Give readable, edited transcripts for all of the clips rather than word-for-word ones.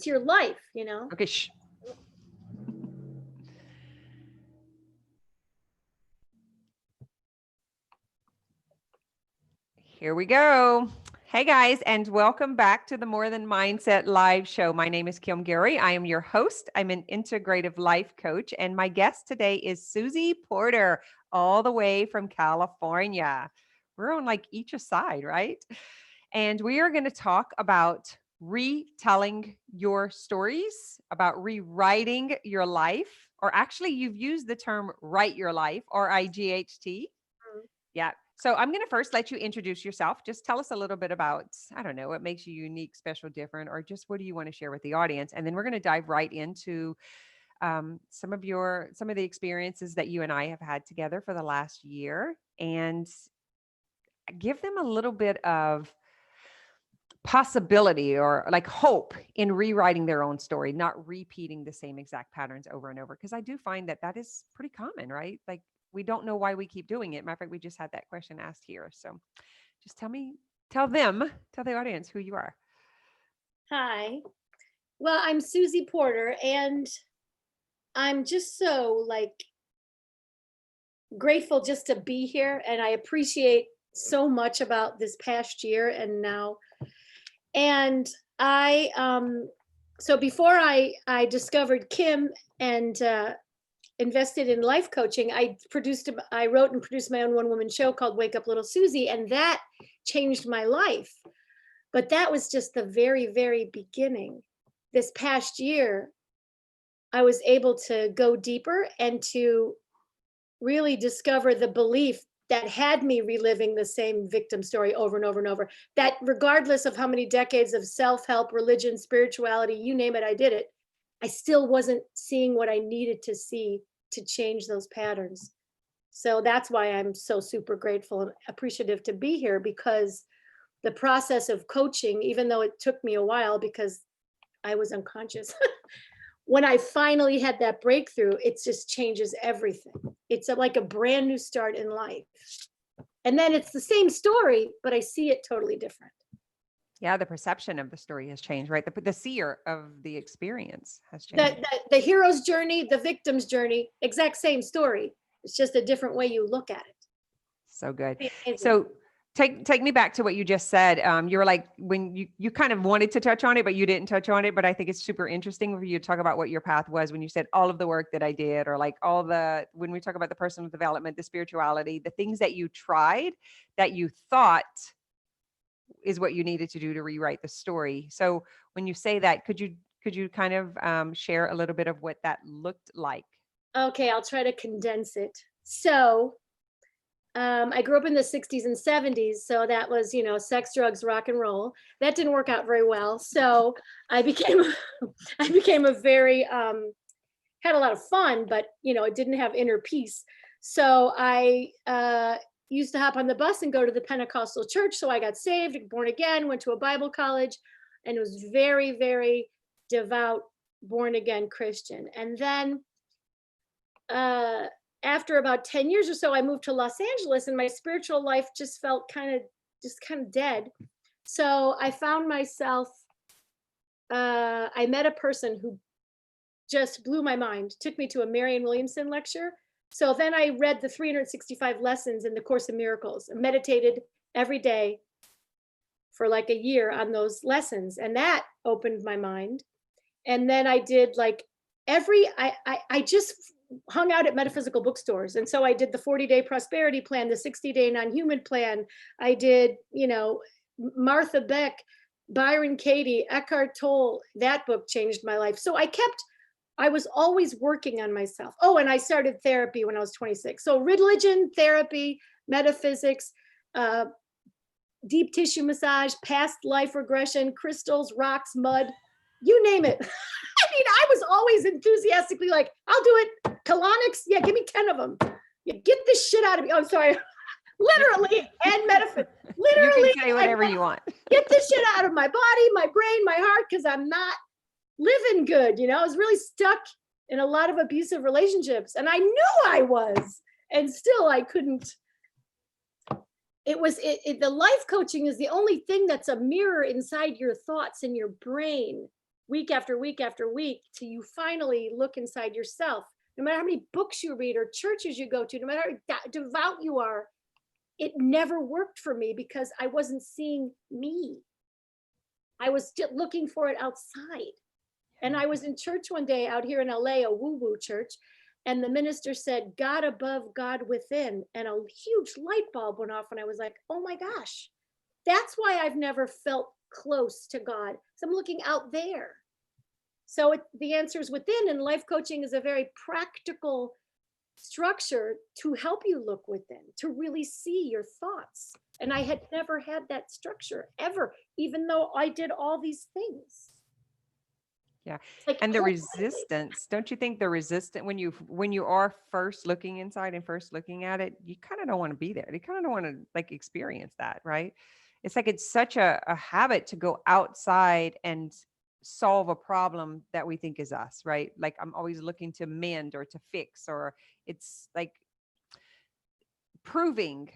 it's your life, you know? Okay. Here we go. Hey guys, and welcome back to the More Than Mindset live show. My name is Guillory. I am your host. I'm an integrative life coach, and my guest today is Susy Porter, all the way from California. We're on like each side, right? And we are going to talk about retelling your stories, about rewriting your life, or actually you've used the term write your life, or IGHT. Yeah. So I'm going to first let you introduce yourself. Just tell us a little bit about, I don't know, what makes you unique, special, different, or just what do you want to share with the audience? And then we're going to dive right into some of the experiences that you and I have had together for the last year, and give them a little bit of possibility or like hope in rewriting their own story, not repeating the same exact patterns over and over. Because I do find that that is pretty common, right? Like we don't know why we keep doing it. Matter of fact, we just had that question asked here. So just tell the audience who you are. Hi. Well, I'm Susy Porter, and I'm just so grateful just to be here. And I appreciate so much about this past year and now. And so before I discovered Kim and invested in life coaching, I wrote and produced my own one-woman show called Up Little Susy, and that changed my life. But that was just the very, very beginning. This past year, I was able to go deeper and to really discover the belief that had me reliving the same victim story over and over and over, that regardless of how many decades of self-help, religion, spirituality, you name it, I did it, I still wasn't seeing what I needed to see to change those patterns. So that's why I'm so super grateful and appreciative to be here, because the process of coaching, even though it took me a while because I was unconscious, when I finally had that breakthrough, it just changes everything. It's like a brand new start in life. And then it's the same story, but I see it totally different. Yeah, the perception of the story has changed, right? The seer of the experience has changed. The hero's journey, the victim's journey, exact same story. It's just a different way you look at it. So good. So take me back to what you just said. You were like, when you kind of wanted to touch on it, but you didn't touch on it. But I think it's super interesting for you to talk about what your path was when you said all of the work that I did, or like when we talk about the personal development, the spirituality, the things that you tried that you thought is what you needed to do to rewrite the story. So when you say that, could you kind of share a little bit of what that looked like? Okay, I'll try to condense it. So I grew up in the 60s and 70s. So that was, sex, drugs, rock and roll. That didn't work out very well. So I became a very, had a lot of fun, but, it didn't have inner peace. So I used to hop on the bus and go to the Pentecostal church. So I got saved, born again, went to a Bible college, and it was very, very devout, born again Christian. And then after about 10 years or so, I moved to Los Angeles, and my spiritual life just felt kind of dead. So I found myself, I met a person who just blew my mind, took me to a Marianne Williamson lecture. So then I read the 365 lessons in the Course in Miracles and meditated every day for like a year on those lessons. And that opened my mind. And then I did I just hung out at metaphysical bookstores. And so I did the 40-day prosperity plan, the 60-day non-human plan. I did, Martha Beck, Byron Katie, Eckhart Tolle. That book changed my life. So I was always working on myself. Oh, and I started therapy when I was 26. So religion, therapy, metaphysics, deep tissue massage, past life regression, crystals, rocks, mud, you name it. I was always enthusiastically like, I'll do it. Colonics, yeah, give me 10 of them. Yeah, get this shit out of me. Oh, I'm sorry. Literally and metaphysics. Literally. You can say whatever you want. Get this shit out of my body, my brain, my heart, because I'm not living good. I was really stuck in a lot of abusive relationships, and I knew I was, and still I couldn't. The life coaching is the only thing that's a mirror inside your thoughts and your brain week after week after week till you finally look inside yourself. No matter how many books you read or churches you go to, no matter how devout you are, it never worked for me because I wasn't seeing me. I was just looking for it outside. And I was in church one day out here in LA, a woo-woo church, and the minister said, God above, God within. And a huge light bulb went off, and I was like, oh my gosh, that's why I've never felt close to God. So I'm looking out there. So the answer is within, and life coaching is a very practical structure to help you look within, to really see your thoughts. And I had never had that structure ever, even though I did all these things. Yeah. Like, And the resistance, don't you think the resistance when you are first looking inside and first looking at it, you kind of don't want to be there. You kind of don't want to like experience that, right? It's like it's such a habit to go outside and solve a problem that we think is us, right? Like I'm always looking to mend or to fix, or it's like proving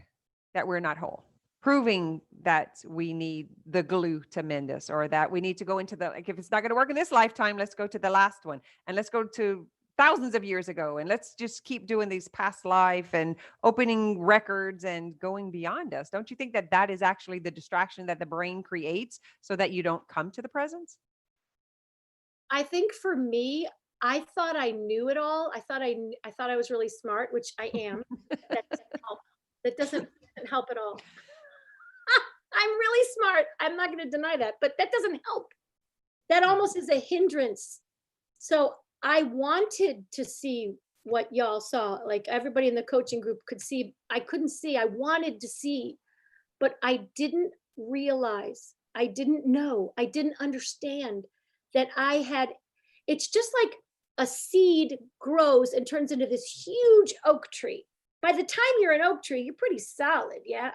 that we're not whole, proving that we need the glue to mend us, or that we need to go into the, like, if it's not going to work in this lifetime, let's go to the last one, and let's go to thousands of years ago, and let's just keep doing these past life and opening records and going beyond us. Don't you think that that is actually the distraction that the brain creates so that you don't come to the present? I think for me, I thought I knew it all. I thought I was really smart, which I am. That doesn't help. That doesn't help at all. I'm really smart. I'm not going to deny that, but that doesn't help. That almost is a hindrance. So I wanted to see what y'all saw. Like everybody in the coaching group could see. I couldn't see. I wanted to see, but I didn't realize. I didn't know. I didn't understand that I had. It's just like a seed grows and turns into this huge oak tree. By the time you're an oak tree, you're pretty solid. Yeah.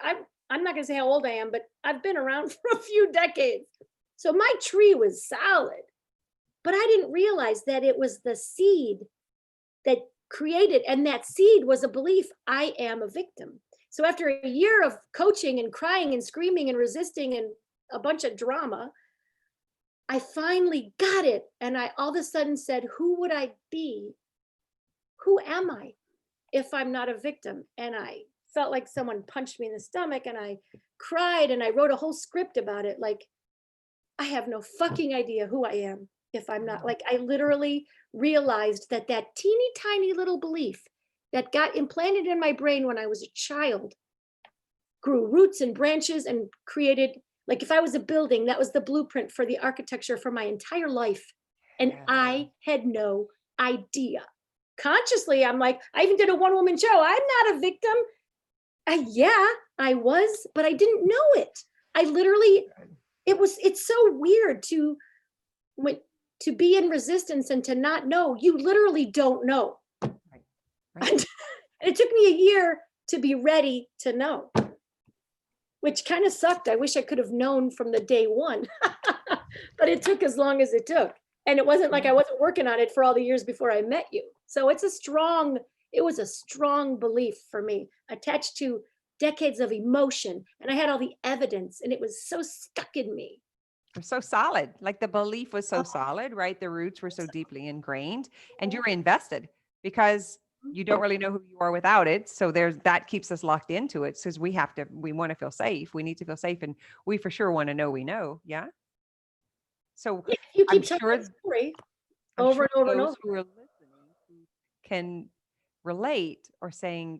I'm not going to say how old I am, but I've been around for a few decades. So my tree was solid, but I didn't realize that it was the seed that created, and that seed was a belief, I am a victim. So after a year of coaching and crying and screaming and resisting and a bunch of drama, I finally got it. And I all of a sudden said, who would I be? Who am I if I'm not a victim? And I felt like someone punched me in the stomach, and I cried, and I wrote a whole script about it. Like, I have no fucking idea who I am if I'm not. Like, I literally realized that that teeny tiny little belief that got implanted in my brain when I was a child grew roots and branches and created, like, if I was a building, that was the blueprint for the architecture for my entire life. And I had no idea. Consciously, I'm like, I even did a one-woman show. I'm not a victim. Yeah, I was, but I didn't know it. I literally, it's so weird to be in resistance and to not know. You literally don't know. Right. It took me a year to be ready to know, which kind of sucked. I wish I could have known from the day one, but it took as long as it took. And it wasn't like I wasn't working on it for all the years before I met you. So it was a strong belief for me, attached to decades of emotion. And I had all the evidence, and it was so stuck in me. So solid. Like the belief was so solid, right? The roots were so deeply ingrained, and you were invested because you don't really know who you are without it. So that keeps us locked into it, because we want to feel safe. We need to feel safe, and we for sure want to know we know. Yeah. So yeah, you keep I'm telling sure that story I'm over sure and over and those over. who are listening who can relate or saying,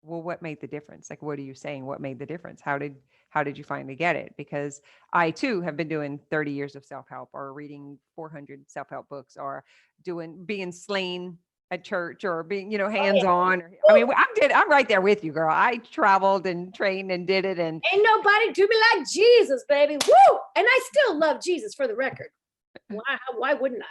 well, what made the difference? Like, what are you saying? What made the difference? How did you finally get it? Because I too have been doing 30 years of self-help, or reading 400 self-help books, or being slain at church, or being, hands-on. I mean, I'm right there with you, girl. I traveled and trained and did it. And ain't nobody do me like Jesus, baby. Woo! And I still love Jesus, for the record. Why wouldn't I?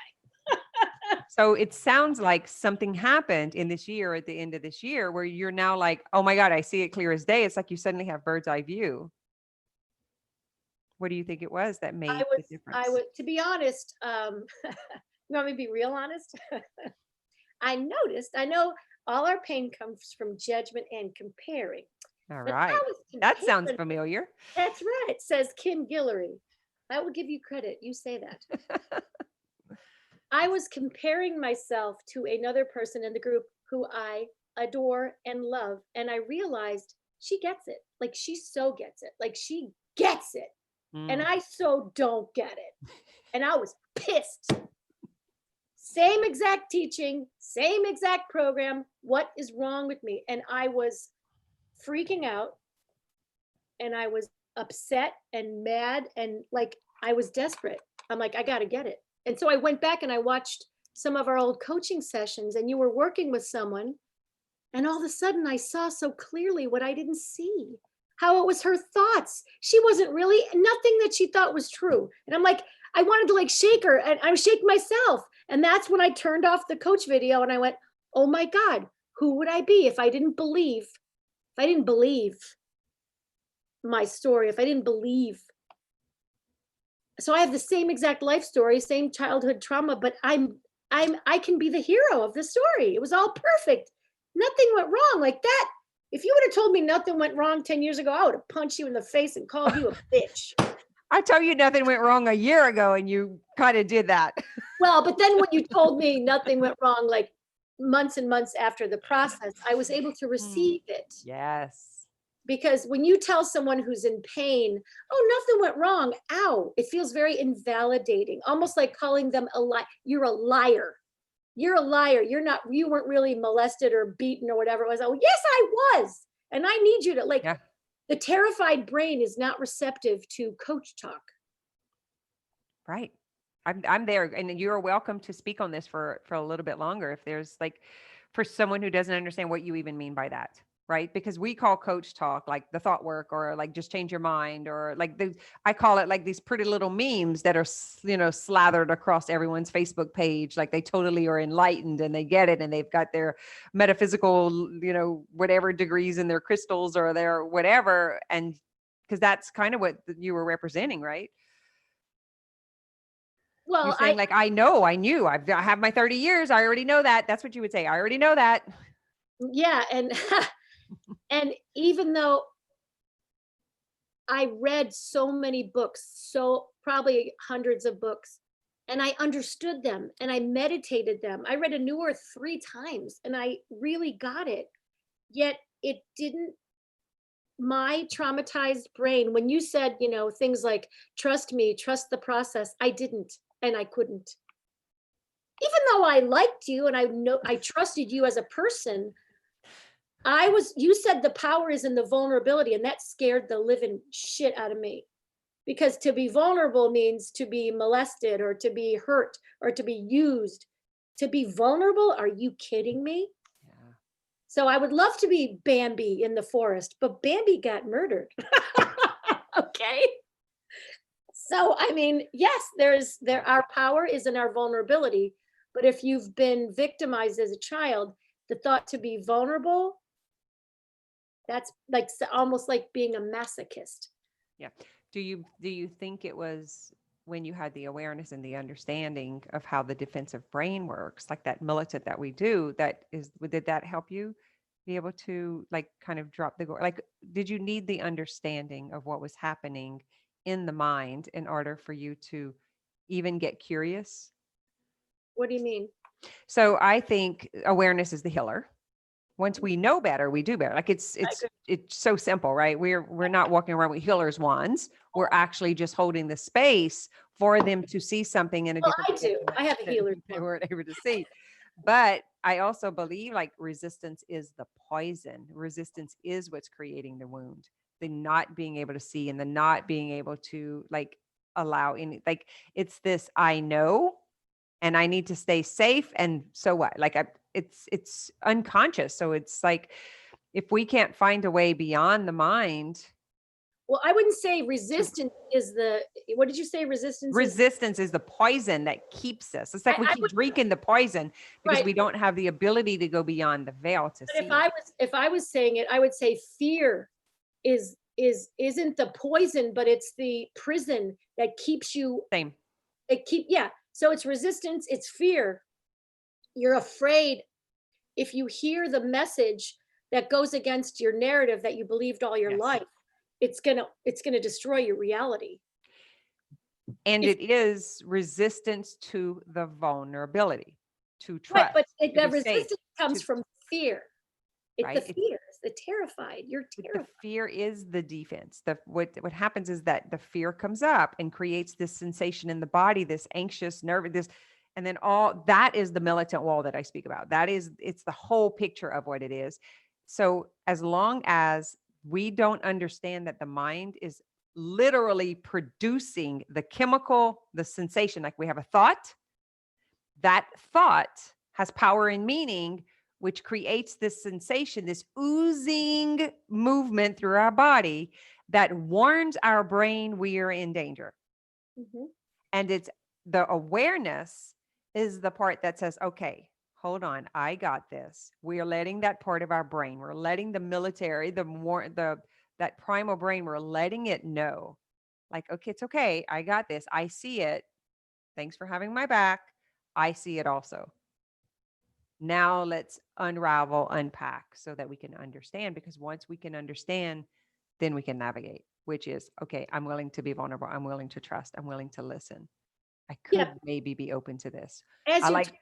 so it sounds like something happened in this year, at the end of this year, where you're now like, oh my God, I see it clear as day. It's like you suddenly have bird's eye view. What do you think it was that made the difference? To be honest, you want me to be real honest? I know all our pain comes from judgment and comparing. All But right. That sounds familiar. That's right, says Kim Guillory. I will give you credit. You say that. I was comparing myself to another person in the group who I adore and love. And I realized she gets it. Like she so gets it. Like she gets it. And Mm. I so don't get it. And I was pissed. Same exact teaching, same exact program. What is wrong with me? And I was freaking out and I was upset and mad and like I was desperate. I'm like, I got to get it. And so I went back and I watched some of our old coaching sessions and you were working with someone. And all of a sudden I saw so clearly what I didn't see, how it was her thoughts. She wasn't really nothing that she thought was true. And I'm like, I wanted to like shake her and I was shaking myself. And that's when I turned off the coach video and I went, oh my God, who would I be if I didn't believe, my story, if I didn't believe. So I have the same exact life story, same childhood trauma, but I can be the hero of the story. It was all perfect. Nothing went wrong like that. If you would have told me nothing went wrong 10 years ago, I would have punched you in the face and called you a bitch. I told you nothing went wrong a year ago and you kind of did that. Well, but then when you told me nothing went wrong, like months and months after the process, I was able to receive it. Yes. Because when you tell someone who's in pain, oh, nothing went wrong, ow, it feels very invalidating, almost like calling them a lie. You're a liar. You're a liar. You weren't really molested or beaten or whatever it was. Oh, yes, I was. And I need you to like, Yeah. the terrified brain is not receptive to coach talk. Right. I'm there, and you're welcome to speak on this for a little bit longer if there's like for someone who doesn't understand what you even mean by that, right? Because we call coach talk like the thought work or like just change your mind or like I call it like these pretty little memes that are slathered across everyone's Facebook page, like they totally are enlightened and they get it and they've got their metaphysical whatever degrees in their crystals or their whatever, and because that's kind of what you were representing, right? You're Well, saying like, I knew, I have my 30 years. I already know that. That's what you would say. I already know that. yeah. And, and even though I read so many books, so probably hundreds of books, and I understood them and I meditated them. I read A New Earth 3 times and I really got it. Yet it didn't, my traumatized brain, when you said, things like, trust me, trust the process, I didn't, and I couldn't. Even though I liked you and I trusted you as a person, you said the power is in the vulnerability, and that scared the living shit out of me. Because to be vulnerable means to be molested or to be hurt or to be used. To be vulnerable, are you kidding me? Yeah. So I would love to be Bambi in the forest, but Bambi got murdered. Okay. So, I mean, yes, our power is in our vulnerability, but if you've been victimized as a child, the thought to be vulnerable, that's like almost like being a masochist. Yeah. Do you think it was when you had the awareness and the understanding of how the defensive brain works, like that militant that we do, did that help you be able to like kind of drop the guard? Like, did you need the understanding of what was happening in the mind in order for you to even get curious? What do you mean? So I think awareness is the healer. Once we know better, we do better. Like it's so simple, right? We're not walking around with healer's wands. We're actually just holding the space for them to see something in a Well, different I do. I have a than healer. they weren't able to see. But I also believe like resistance is the poison. Resistance is what's creating the wound. The not being able to see and the not being able to like allow any, like it's this, I know, and I need to stay safe. And so what? Like it's unconscious. So it's like, if we can't find a way beyond the mind, Well, I wouldn't say resistance is what did you say? resistance is the poison that keeps us. It's like we keep drinking the poison because right. we don't have the ability to go beyond the veil to But see. if I was saying it, I would say fear isn't the poison, but it's the prison that keeps you. Same. Yeah. So it's resistance, it's fear. You're afraid if you hear the message that goes against your narrative that you believed all your Yes. life, it's gonna destroy your reality. And It's it is resistance to the vulnerability, to right, trust, but to the be safe, resistance comes to from fear. It's the right. fears, the terrified. You're But the terrified. fear is the defense. What happens is that the fear comes up and creates this sensation in the body, this anxious nerve, this, and then all that is the militant wall that I speak about. It's the whole picture of what it is. So as long as we don't understand that the mind is literally producing the chemical, the sensation, like we have a thought, that thought has power and meaning, which creates this sensation, this oozing movement through our body that warns our brain we are in danger. Mhm. And it's the awareness is the part that says, okay, hold on, I got this. We are letting that part of our brain, we're letting the military, that primal brain, we're letting it know, like, okay, it's okay. I got this. I see it. Thanks for having my back. I see it also. Now let's unravel, unpack so that we can understand, because once we can understand, then we can navigate, which is, okay, I'm willing to be vulnerable. I'm willing to trust. I'm willing to listen. I Yeah, could maybe be open to this. as I you're like,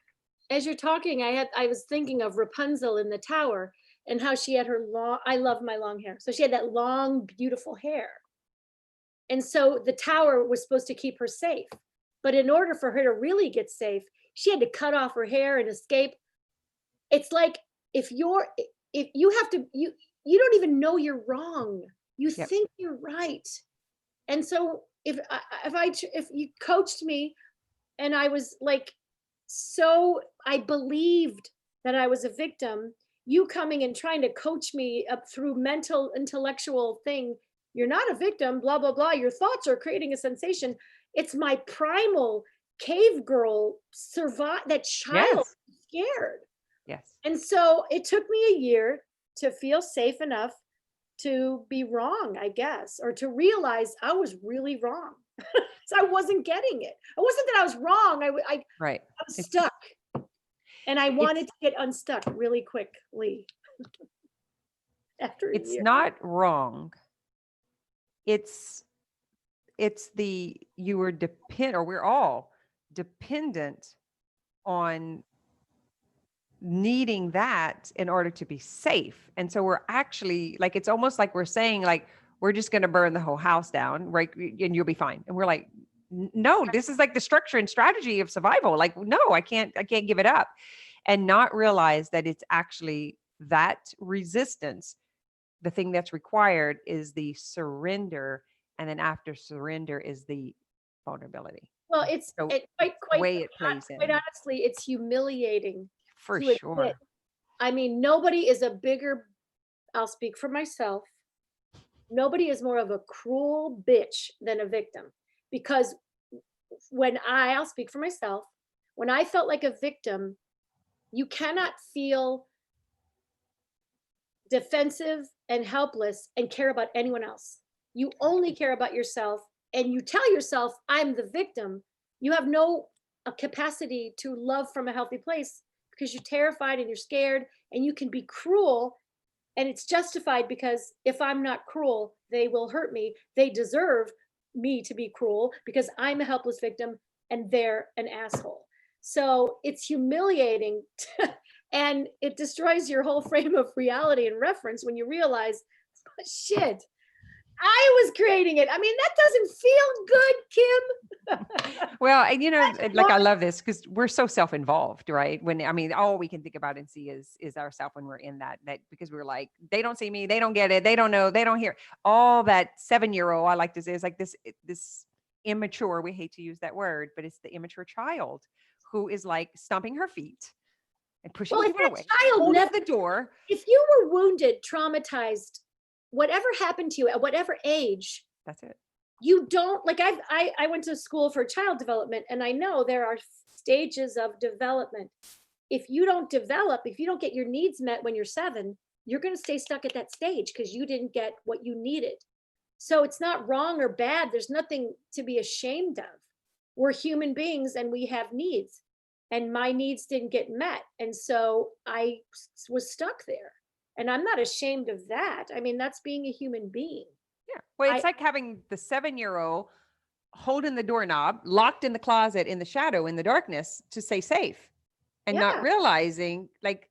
as you're talking, I was thinking of Rapunzel in the tower and how she had her long. I love my long hair, so she had that long, beautiful hair, and so the tower was supposed to keep her safe. But in order for her to really get safe, she had to cut off her hair and escape. It's like if you have to you don't even know you're wrong. You yep, think you're right. And so if you coached me and I was like, so I believed that I was a victim, you coming and trying to coach me up through mental intellectual thing, you're not a victim, blah blah blah, your thoughts are creating a sensation. It's my primal cave girl survive, that child yes, scared. yes. And so it took me a year to feel safe enough to be wrong, I guess, or to realize I was really wrong. So I wasn't getting it. It wasn't that I was wrong. I Right. was It's, stuck, and I it's, wanted to get unstuck really quickly after a it's year. not wrong. It's, you were or we're all dependent on needing that in order to be safe. And so we're actually like, it's almost like we're saying, like, we're just going to burn the whole house down, right? And you'll be fine. And we're like, no, this is like the structure and strategy of survival. Like, no, I can't give it up, and not realize that it's actually that resistance. The thing that's required is the surrender. And then after surrender is the vulnerability. Well, it's So it the way it plays quite in, honestly, it's humiliating for to admit. sure. I mean, nobody is a bigger. I'll speak for myself. Nobody is more of a cruel bitch than a victim, because I'll speak for myself, when I felt like a victim, you cannot feel defensive and helpless and care about anyone else. You only care about yourself, and you tell yourself, I'm the victim. You have no capacity to love from a healthy place because you're terrified and you're scared, and you can be cruel, and it's justified because if I'm not cruel, they will hurt me. They deserve me to be cruel because I'm a helpless victim and they're an asshole. So it's humiliating and it destroys your whole frame of reality and reference when you realize, shit, I was creating it. I mean, that doesn't feel good, Kim. Well, and like, Why? I love this because we're so self-involved, right? When, I mean, all we can think about and see is ourselves when we're in that, because we're like, they don't see me, they don't get it, they don't know, they don't hear. All that 7-year-old, I like to say, is like this immature, we hate to use that word, but it's the immature child who is like stomping her feet and pushing Well, if people that away, child holding never, the door. if you were wounded, traumatized, whatever happened to you at whatever age, That's it. you don't like. I went to school for child development, and I know there are stages of development. If you don't develop, if you don't get your needs met when you're 7, you're going to stay stuck at that stage because you didn't get what you needed. So it's not wrong or bad. There's nothing to be ashamed of. We're human beings and we have needs. And my needs didn't get met. And so I was stuck there. And I'm not ashamed of that. I mean, that's being a human being. Yeah. Well, I it's like having the 7-year-old holding the doorknob, locked in the closet, in the shadow, in the darkness to stay safe, and not Yeah. realizing like,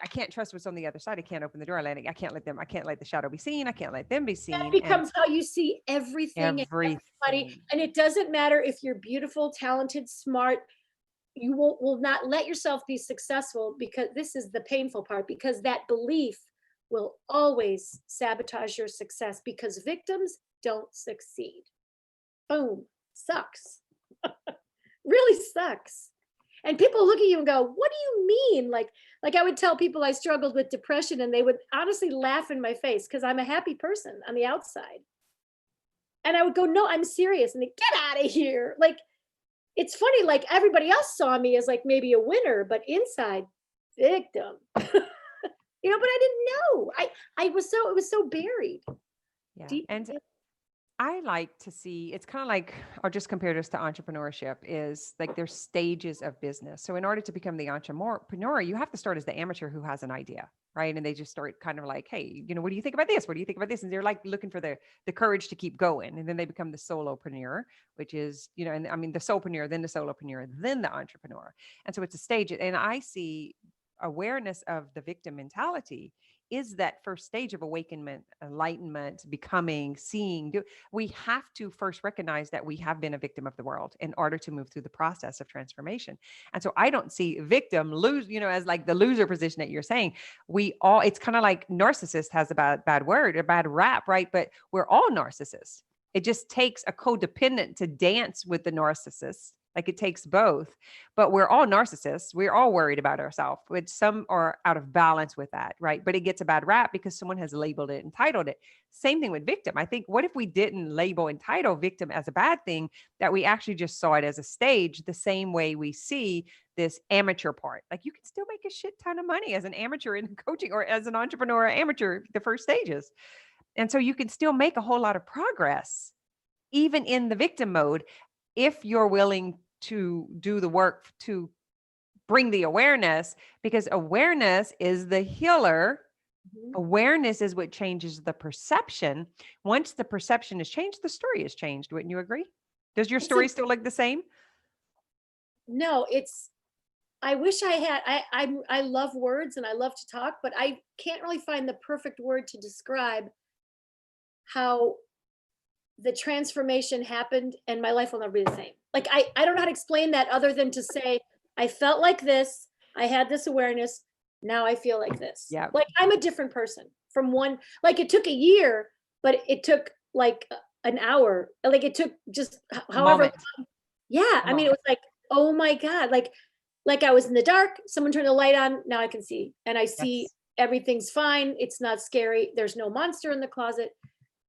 I can't trust what's on the other side. I can't open the door. I can't let the shadow be seen. I can't let them be That seen. And becomes how you see everything and everybody. everything. And it doesn't matter if you're beautiful, talented, smart, you will not let yourself be successful, because this is the painful part, because that belief will always sabotage your success, because victims don't succeed. Boom. Sucks. Really sucks. And people look at you and go, what do you mean? Like I would tell people I struggled with depression, and they would honestly laugh in my face because I'm a happy person on the outside. And I would go, no, I'm serious. And they get out of here. Like, it's funny, like everybody else saw me as like maybe a winner, but inside, victim. But I didn't know. It was so buried. Yeah. Deep. And I like to see, it's kind of like, I'll just compare this to entrepreneurship, is like there's stages of business. So in order to become the entrepreneur, you have to start as the amateur who has an idea, right? And they just start kind of like, hey, what do you think about this? What do you think about this? And they're like looking for the courage to keep going. And then they become the solopreneur, which is, and I mean the soulpreneur, then the solopreneur, then the entrepreneur. And so it's a stage. And I see awareness of the victim mentality is that first stage of awakenment, enlightenment, becoming, seeing. We have to first recognize that we have been a victim of the world in order to move through the process of transformation. And so I don't see victim lose, as like the loser position that you're saying. It's kind of like narcissist has a bad word, a bad rap, right? But we're all narcissists. It just takes a codependent to dance with the narcissist. Like it takes both, but we're all narcissists. We're all worried about ourselves, which some are out of balance with that, right? But it gets a bad rap because someone has labeled it, entitled it. Same thing with victim. I think, what if we didn't label entitle victim as a bad thing, that we actually just saw it as a stage, the same way we see this amateur part. Like you can still make a shit ton of money as an amateur in coaching, or as an entrepreneur or amateur, the first stages. And so you can still make a whole lot of progress, even in the victim mode, if you're willing to do the work to bring the awareness, because awareness is the healer. Mhm. Awareness is what changes the perception. Once the perception is changed, the story is changed. Wouldn't you agree? Does your story still look the same? No, I wish I had, I love words and I love to talk, but I can't really find the perfect word to describe how the transformation happened, and my life will never be the same. Like, I don't know how to explain that other than to say, I felt like this, I had this awareness, now I feel like this. Yeah. Like I'm a different person from one, like it took a year, but it took like an hour. Like it took just however long. Yeah. I mean, it was like, oh my God, like I was in the dark, someone turned the light on, now I can see. And I see everything's fine. It's not scary. There's no monster in the closet.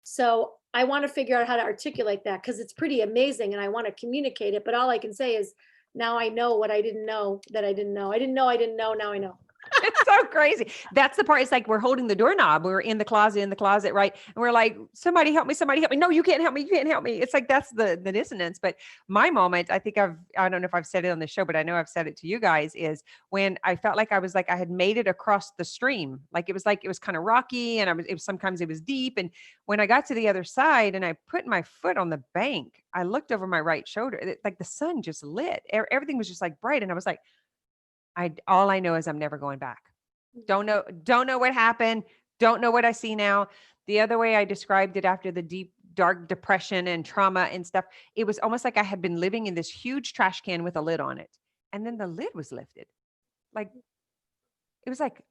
So I want to figure out how to articulate that, because it's pretty amazing and I want to communicate it. But all I can say is, now I know what I didn't know that I didn't know. I didn't know. Now I know. It's so crazy. That's the part. It's like we're holding the doorknob. We're in the closet, right? And we're like, somebody help me. No, you can't help me. You can't help me. It's like, that's the dissonance. But my moment, I think I don't know if I've said it on the show, but I know I've said it to you guys, is when I felt like I had made it across the stream. Like it was kind of rocky, and sometimes it was deep. And when I got to the other side and I put my foot on the bank, I looked over my right shoulder, like the sun just lit. Everything was just like bright. And I was like, all I know is I'm never going back. Don't know what happened. Don't know what I see now. The other way I described it, after the deep, dark depression and trauma and stuff, it was almost like I had been living in this huge trash can with a lid on it. And then the lid was lifted. Like, it was like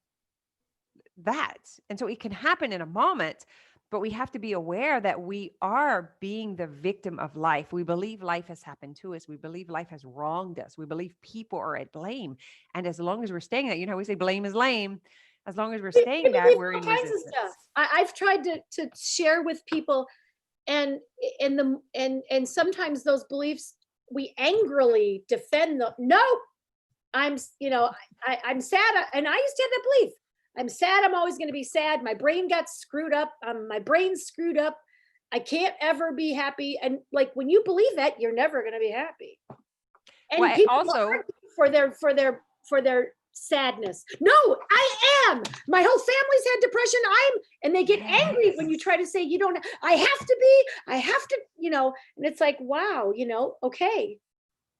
that. And so it can happen in a moment, but we have to be aware that we are being the victim of life. We believe life has happened to us. We believe life has wronged us. We believe people are at blame. And as long as we're staying that, we say blame is lame. As long as we're staying that, we're in resistance. I've tried to share with people, and sometimes those beliefs, we angrily defend them. No, I'm sad. And I used to have that belief. I'm sad. I'm always going to be sad. My brain got screwed up. My brain's screwed up. I can't ever be happy. And like, when you believe that, you're never going to be happy. And people also argue for their sadness. No, I am. My whole family's had depression. And they get angry when you try to say, you don't, I have to, and it's like, wow, okay.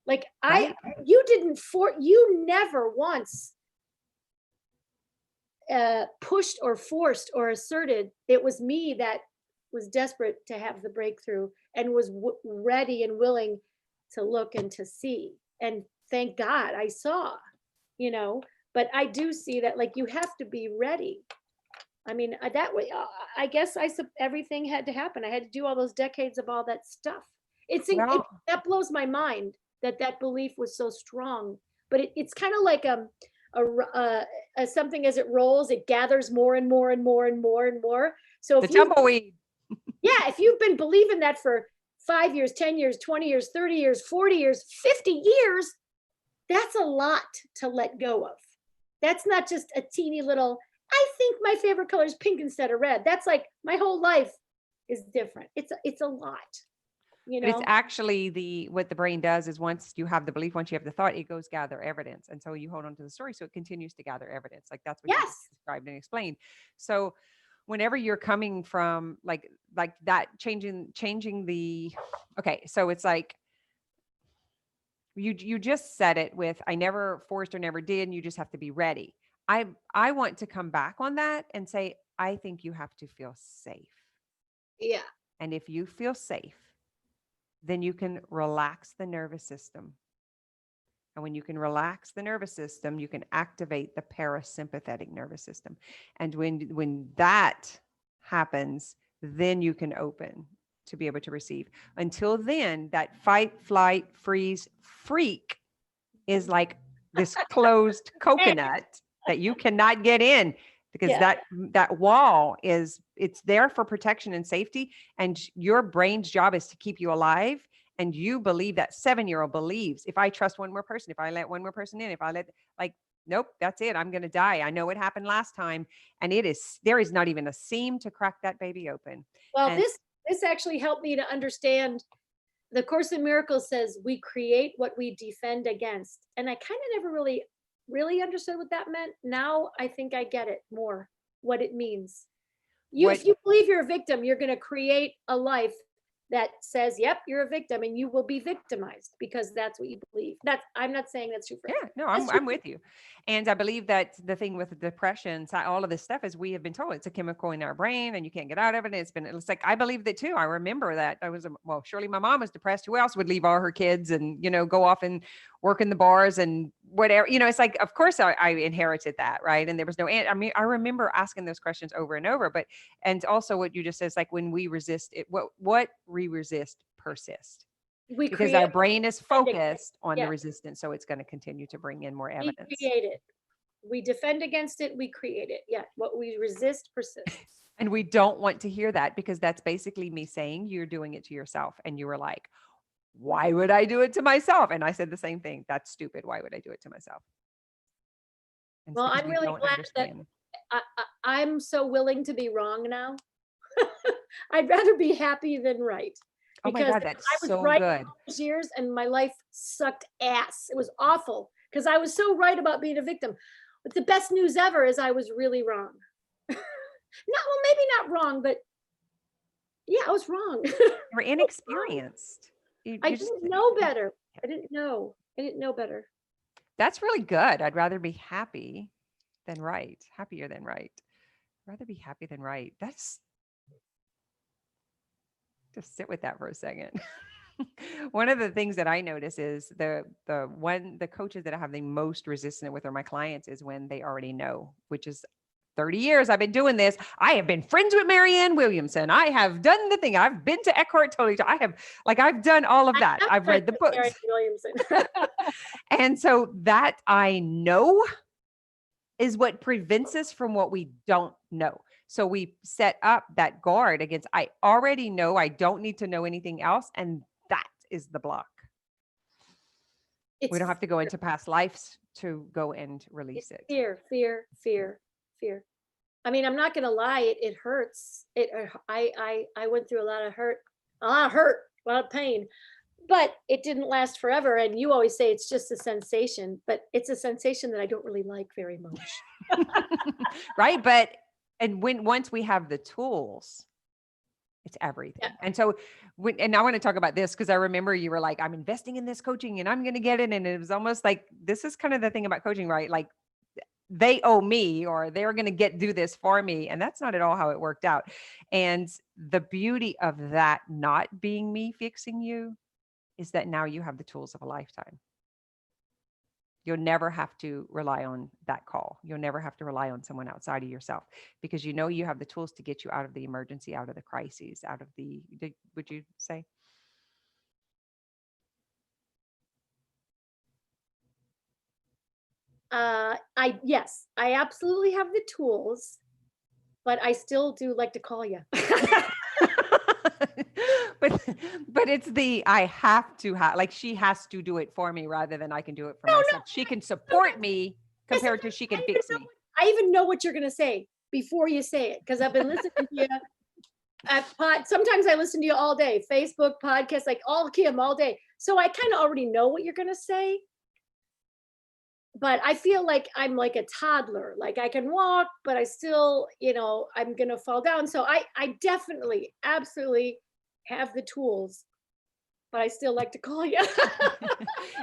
Like Right. you never once pushed or forced or asserted. It was me that was desperate to have the breakthrough and was ready and willing to look and to see. And thank God I saw, but I do see that, like, you have to be ready. I mean, that way, I guess everything had to happen. I had to do all those decades of all that stuff. Well, That blows my mind that belief was so strong. But it's kind of like something as it rolls, it gathers more and more and more and more and more. So the tumbleweed. if you've been believing that for 5 years, 10 years, 20 years, 30 years, 40 years, 50 years, that's a lot to let go of. That's not just a teeny little, I think my favorite color is pink instead of red. That's like my whole life is different. It's a lot, But it's actually what the brain does is once you have the belief, once you have the thought, it goes gather evidence. And so you hold on to the story. So it continues to gather evidence. Like that's what you Yes. described and explained. So whenever you're coming from like that, changing okay. So it's like, you just said it with, I never forced or never did. And you just have to be ready. I want to come back on that and say, I think you have to feel safe. Yeah. And if you feel safe, then you can relax the nervous system. And when you can relax the nervous system, you can activate the parasympathetic nervous system. And when that happens, then you can open to be able to receive. Until then, that fight, flight, freeze, freak is like this closed coconut that you cannot get in, because that wall it's there for protection and safety. And your brain's job is to keep you alive. And you believe that 7-year-old believes, if I trust one more person, if I let one more person in, if I nope, that's it. I'm going to die. I know what happened last time. And there is not even a seam to crack that baby open. Well, And this actually helped me to understand. The Course in Miracles says we create what we defend against. And I kind of never really understood what that meant. Now I think I get it more, what it means. If you believe you're a victim, you're going to create a life that says, yep, you're a victim, and you will be victimized because that's what you believe. I'm not saying that's true for yeah, no, I'm with you. And I believe that the thing with the depression, all of this stuff is we have been told it's a chemical in our brain and you can't get out of it. It's like, I believe that too. I remember that surely my mom was depressed. Who else would leave all her kids and, go off and work in the bars and whatever, it's like, of course I inherited that. Right. And there was no, I mean, I remember asking those questions over and over, and also what you just said is like, when we resist it, what we resist persists. Because our brain is focused on the resistance. So it's going to continue to bring in more evidence. We create it. We defend against it. We create it. Yeah. What we resist persists. And we don't want to hear that, because that's basically me saying you're doing it to yourself. And you were like, why would I do it to myself? And I said the same thing. That's stupid. Why would I do it to myself? And well, I'm really glad that I'm so willing to be wrong now. I'd rather be happy than right. Oh my God, that's so right good. For those years, and my life sucked ass. It was awful because I was so right about being a victim. But the best news ever is I was really wrong. Maybe not wrong, but yeah, I was wrong. You were inexperienced. I didn't know better. I didn't know better. That's really good. I'd rather be happy than right. Happier than right. I'd rather be happy than right. Just sit with that for a second. One of the things that I notice is the coaches that I have the most resistance with are my clients, is when they already know, which is 30 years I've been doing this. I have been friends with Marianne Williamson. I have done the thing. I've been to Eckhart Tolle. I've done all of that. I've read the books. Williamson. And so that I know is what prevents us from what we don't know. So we set up that guard against, I already know, I don't need to know anything else. And that is the block. We don't have to go into past lives to go and release it. Fear. I mean, I'm not going to lie. It hurts. I went through a lot of hurt, a lot of pain. but it didn't last forever. And you always say it's just a sensation, but it's a sensation that I don't really like very much. Right. But, and once we have the tools, it's everything. Yeah. And so, and I want to talk about this because I remember you were like, I'm investing in this coaching and I'm going to get it. And it was almost like, this is kind of the thing about coaching, right? Like they owe me or they're going to do this for me. And that's not at all how it worked out. And the beauty of that not being me fixing you is that now you have the tools of a lifetime. You'll never have to rely on that call. You'll never have to rely on someone outside of yourself because you know you have the tools to get you out of the emergency, out of the crises, out of the, would you say? Yes, I absolutely have the tools, but I still do like to call you. but but it's the I have to have, like she has to do it for me rather than I can do it for No, myself. She can support me listen, compared to she can fix me. I even know what you're going to say before you say it because I've been listening to you sometimes I listen to you all day, Facebook, podcasts, like all Kim all day. So I kind of already know what you're going to say. But I feel like I'm like a toddler. Like I can walk, but I still, I'm going to fall down. So I definitely, absolutely have the tools, but I still like to call you.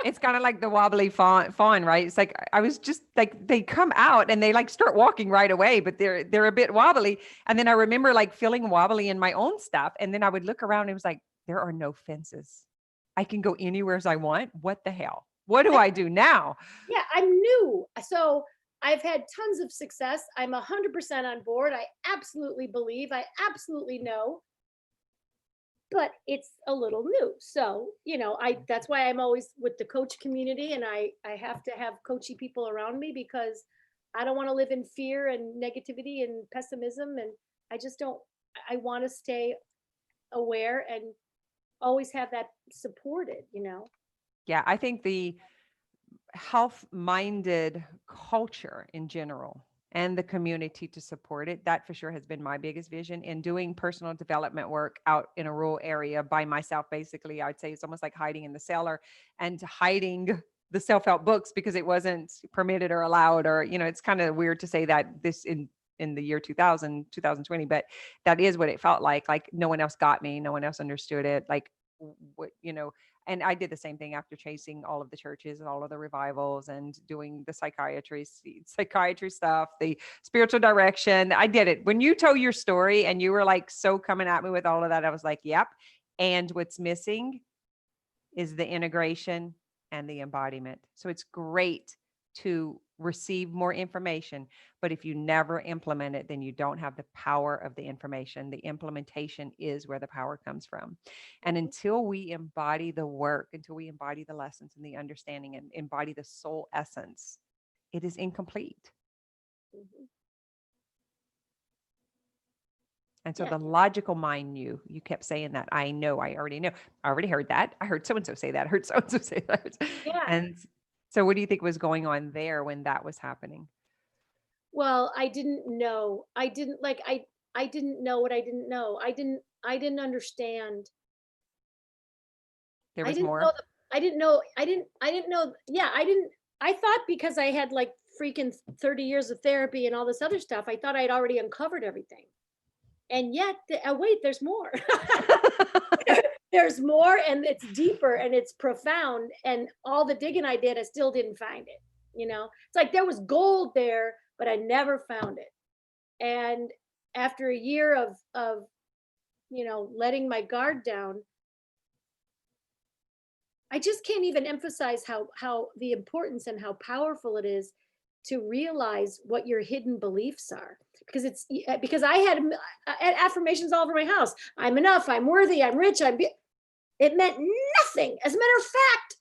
It's kind of like the wobbly fawn, right? It's like I was just like they come out and they like start walking right away, but they're a bit wobbly. And then I remember like feeling wobbly in my own stuff. And then I would look around and it was like, there are no fences. I can go anywhere as I want. What the hell? What do I do now? Yeah, I'm new. So I've had tons of success. I'm 100% on board. I absolutely believe, I absolutely know, but it's a little new. So, that's why I'm always with the coach community and I have to have coachy people around me because I don't want to live in fear and negativity and pessimism. And I just don't, I want to stay aware and always have that supported. Yeah, I think the health-minded culture in general and the community to support it, that for sure has been my biggest vision in doing personal development work out in a rural area by myself. Basically, I'd say it's almost like hiding in the cellar and hiding the self-help books because it wasn't permitted or allowed, or, it's kind of weird to say that this in the year 2020, but that is what it felt like no one else got me. No one else understood it. Like what, and I did the same thing after chasing all of the churches and all of the revivals and doing the psychiatry stuff, the spiritual direction. I did it. When you told your story and you were like so coming at me with all of that, I was like, yep. And what's missing is the integration and the embodiment. So it's great to receive more information, but if you never implement it, then you don't have the power of the information. The implementation is where the power comes from. And until we embody the work, until we embody the lessons and the understanding and embody the soul essence, it is incomplete. Mm-hmm. And so the logical mind you kept saying that. I know, I already know. I already heard that. I heard so-and-so say that. I heard so-and-so say that. Yeah. And so what do you think was going on there when that was happening? Well, I didn't know. I didn't like I didn't know what I didn't know. I didn't understand. There I was didn't more? know I didn't know. Yeah, I thought because I had like freaking 30 years of therapy and all this other stuff, I thought I'd already uncovered everything. And yet, wait, there's more. There's more and it's deeper and it's profound. And all the digging I did, I still didn't find it. It's like there was gold there, but I never found it. And after a year of letting my guard down, I just can't even emphasize how the importance and how powerful it is to realize what your hidden beliefs are, because I had affirmations all over my house. I'm enough, I'm worthy, I'm rich, it meant nothing. As a matter of fact,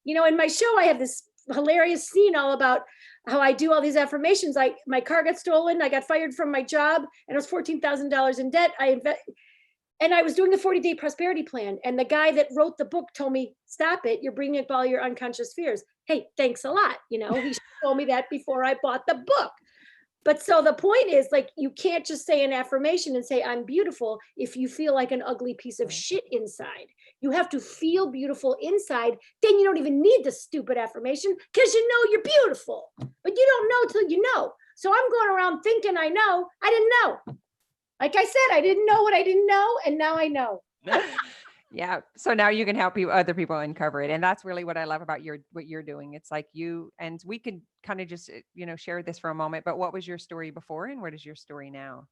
in my show I have this hilarious scene all about how I do all these affirmations. My car got stolen, I got fired from my job, and I was $14,000 in debt. And I was doing the 40-day prosperity plan. And the guy that wrote the book told me, stop it. You're bringing up all your unconscious fears. Hey, thanks a lot. He told me that before I bought the book. But so the point is, like, you can't just say an affirmation and say, I'm beautiful, if you feel like an ugly piece of shit inside. You have to feel beautiful inside. Then you don't even need the stupid affirmation because you know you're beautiful. But you don't know till you know. So I'm going around thinking I know. I didn't know. Like I said, I didn't know what I didn't know. And now I know. Yeah. So now you can help other people uncover it. And that's really what I love about what you're doing. It's like and we could kind of just, share this for a moment, but what was your story before and what is your story now?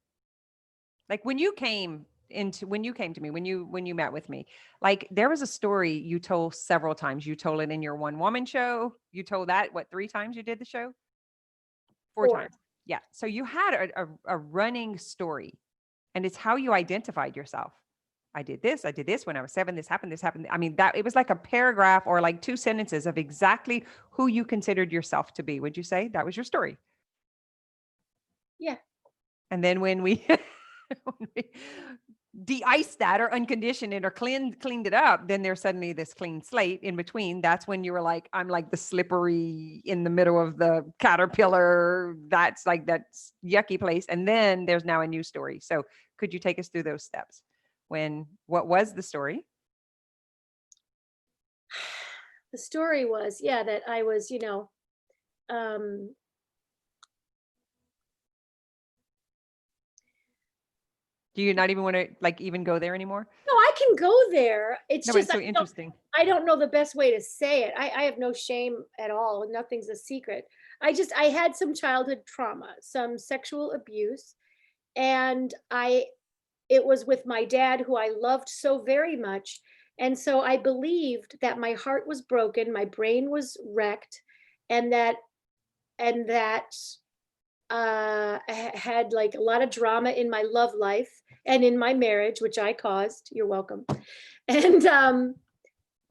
Like when you came to me, when you met with me, like there was a story you told several times. You told it in your one woman show. You told that, what, 3 times you did the show? 4 times. Yeah. So you had a running story, and it's how you identified yourself. I did this when I was 7, this happened. I mean, that it was like a paragraph or like 2 sentences of exactly who you considered yourself to be. Would you say that was your story? Yeah. And then when we, when we de-iced that or unconditioned it or cleaned it up, then there's suddenly this clean slate in between. That's when you were like, I'm like the slippery in the middle of the caterpillar. That's like that yucky place. And then there's now a new story. So could you take us through those steps? What was the story? The story was, that I was, Do you not even want to like even go there anymore? no, I can go there. It's No, but just it's so interesting. I don't know the best way to say it. I have no shame at all. Nothing's a secret. I had some childhood trauma, some sexual abuse, and it was with my dad who I loved so very much. And so I believed that my heart was broken, my brain was wrecked, and that I had like a lot of drama in my love life and in my marriage, which I caused. You're welcome. And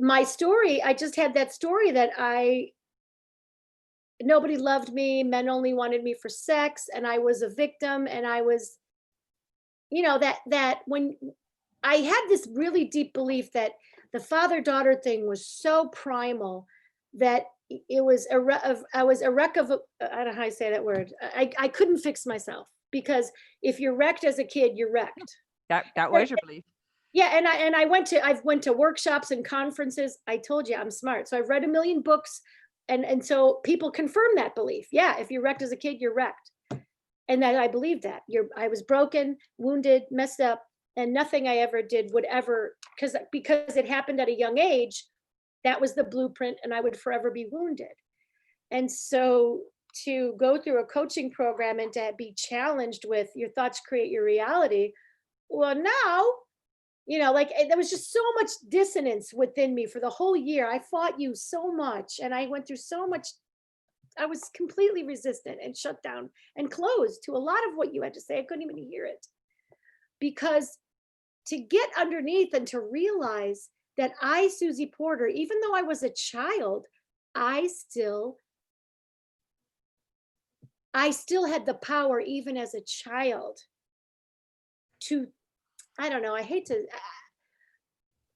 my story, I just had that story that nobody loved me, men only wanted me for sex, and I was a victim, and I was, that when I had this really deep belief that the father-daughter thing was so primal that it was I was a wreck of, I don't know how I say that word. I couldn't fix myself because if you're wrecked as a kid, you're wrecked. That was your belief. Yeah, and I've went to workshops and conferences. I told you I'm smart. So I've read a million books, and so people confirm that belief. Yeah, if you're wrecked as a kid, you're wrecked. And that I believed that. I was broken, wounded, messed up, and nothing I ever did would ever, because it happened at a young age, that was the blueprint, and I would forever be wounded. And so to go through a coaching program and to be challenged with your thoughts create your reality, well, now, like there was just so much dissonance within me for the whole year. I fought you so much, and I went through so much. I was completely resistant and shut down and closed to a lot of what you had to say. I couldn't even hear it because to get underneath and to realize that Susy Porter, even though I was a child, I still had the power, even as a child, to, I don't know, I hate to,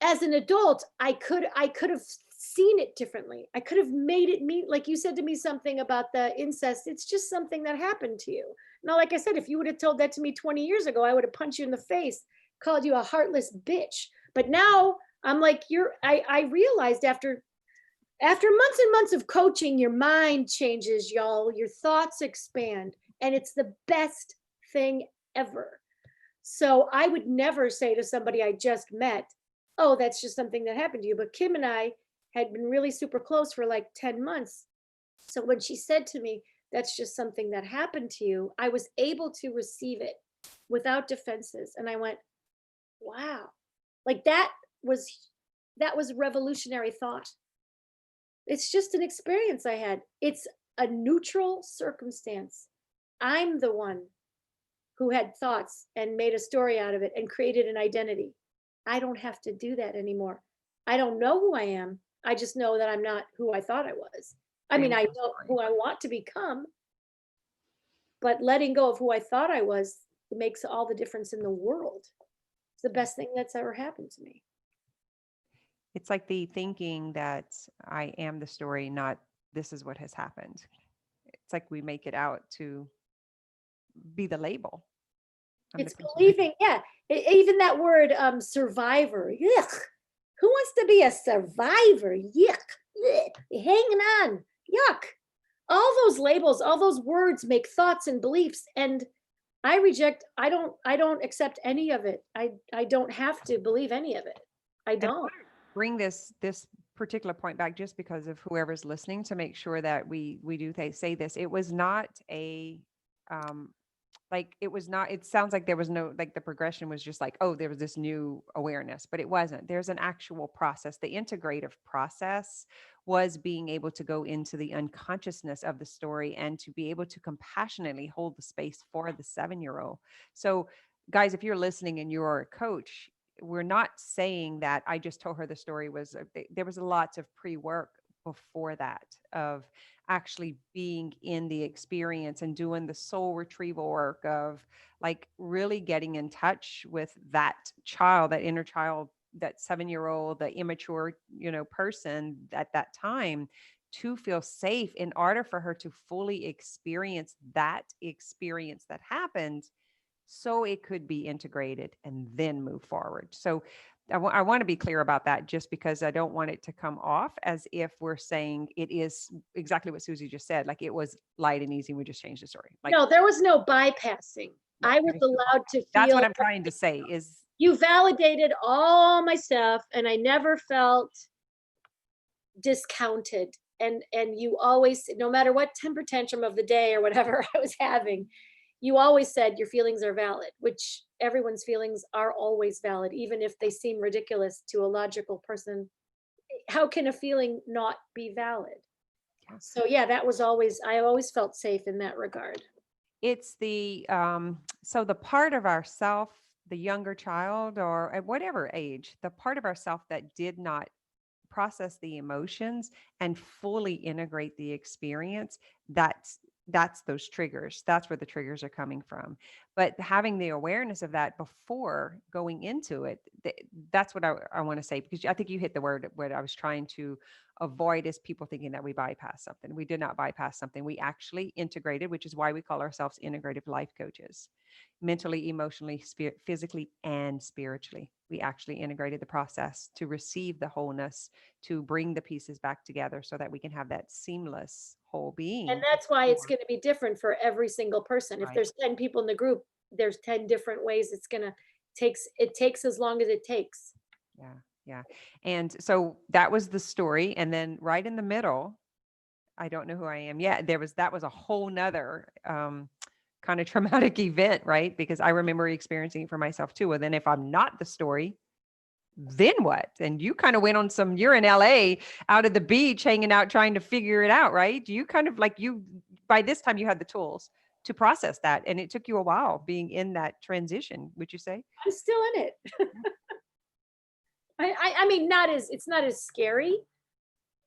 as an adult, I could have seen it differently. I could have made it mean, like you said to me something about the incest. It's just something that happened to you. Now, like I said, if you would have told that to me 20 years ago, I would have punched you in the face, called you a heartless bitch. But now I'm like, I realized after months and months of coaching, your mind changes, y'all. Your thoughts expand, and it's the best thing ever. So I would never say to somebody I just met, oh, that's just something that happened to you. But Kim and I had been really super close for like 10 months. So when she said to me, that's just something that happened to you, I was able to receive it without defenses. And I went, wow, like that was a revolutionary thought. It's just an experience I had. It's a neutral circumstance. I'm the one who had thoughts and made a story out of it and created an identity. I don't have to do that anymore. I don't know who I am. I just know that I'm not who I thought I was. I mean, I know who I want to become, but letting go of who I thought I was, it makes all the difference in the world. It's the best thing that's ever happened to me. It's like the thinking that I am the story, not this is what has happened. It's like we make it out to be the label. It's believing, yeah. Even that word survivor, yuck. Who wants to be a survivor? Yuck. Blech. Hanging on. Yuck. All those labels, all those words make thoughts and beliefs. And I don't accept any of it. I don't have to believe any of it. I And I don't. want to bring this particular point back just because of whoever's listening to make sure that we do say this. It was not a like it was not, it sounds like there was no, like the progression was just like, oh, there was this new awareness, but it wasn't. There's an actual process. The integrative process was being able to go into the unconsciousness of the story and to be able to compassionately hold the space for the 7-year-old. So guys, if you're listening and you're a coach, we're not saying that I just told her the story was, there was a lots of pre-work before that of actually being in the experience and doing the soul retrieval work of like really getting in touch with that child, that inner child, that 7-year-old, the immature, person at that time, to feel safe in order for her to fully experience that experience that happened, so it could be integrated and then move forward. So I want to be clear about that, just because I don't want it to come off as if we're saying it is exactly what Susy just said. Like it was light and easy. We just changed the story. Like, No, there was no bypassing. no, I was there's no allowed bypass. to That's what feel I'm trying to say is, you validated all my stuff and I never felt discounted. And you always, no matter what temper tantrum of the day or whatever I was having, you always said your feelings are valid, which everyone's feelings are always valid, even if they seem ridiculous to a logical person. How can a feeling not be valid? yeah. So yeah, that was always, I always felt safe in that regard. It's the so the part of ourself, the younger child, or at whatever age, the part of ourself that did not process the emotions and fully integrate the experience, that's those triggers. That's where the triggers are coming from. But having the awareness of that before going into it, that's what I want to say, because I think you hit the word. What I was trying to avoid is people thinking that we bypass something. We did not bypass something. We actually integrated, which is why we call ourselves integrative life coaches. Mentally, emotionally, physically, and spiritually, we actually integrated the process to receive the wholeness, to bring the pieces back together so that we can have that seamless whole And being. that's why it's going to be different for every single person. If Right. there's 10 people in the group, there's 10 different ways it's going to takes as long as it takes. Yeah. Yeah. And so that was the story. And then right in the middle, I don't know who I am yet. That was a whole nother kind of traumatic event, right? Because I remember experiencing it for myself too. And then if I'm not the story, then what? And you kind of went on you're in LA out at the beach, hanging out, trying to figure it out, right? You kind of like by this time you had the tools to process that. And it took you a while being in that transition, would you say? I'm still in it. I mean, it's not as scary,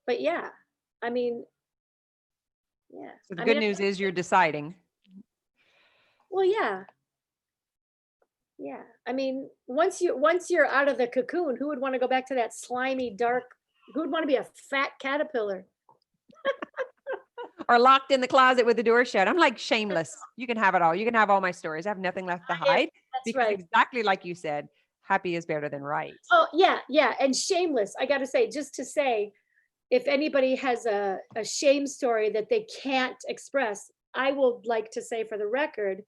but yeah, I mean, yeah. So the I good mean, news is you're deciding. well, yeah. Yeah. I mean, once you're out of the cocoon, who would want to go back to that slimy, dark, who would want to be a fat caterpillar? Or locked in the closet with the door shut. I'm like shameless. You can have it all. You can have all my stories. I have nothing left to Yeah, hide, that's because right. exactly like you said, happy is better than right. Oh, yeah, yeah. And shameless. I got to say, just to say, if anybody has a shame story that they can't express, I would like to say for the record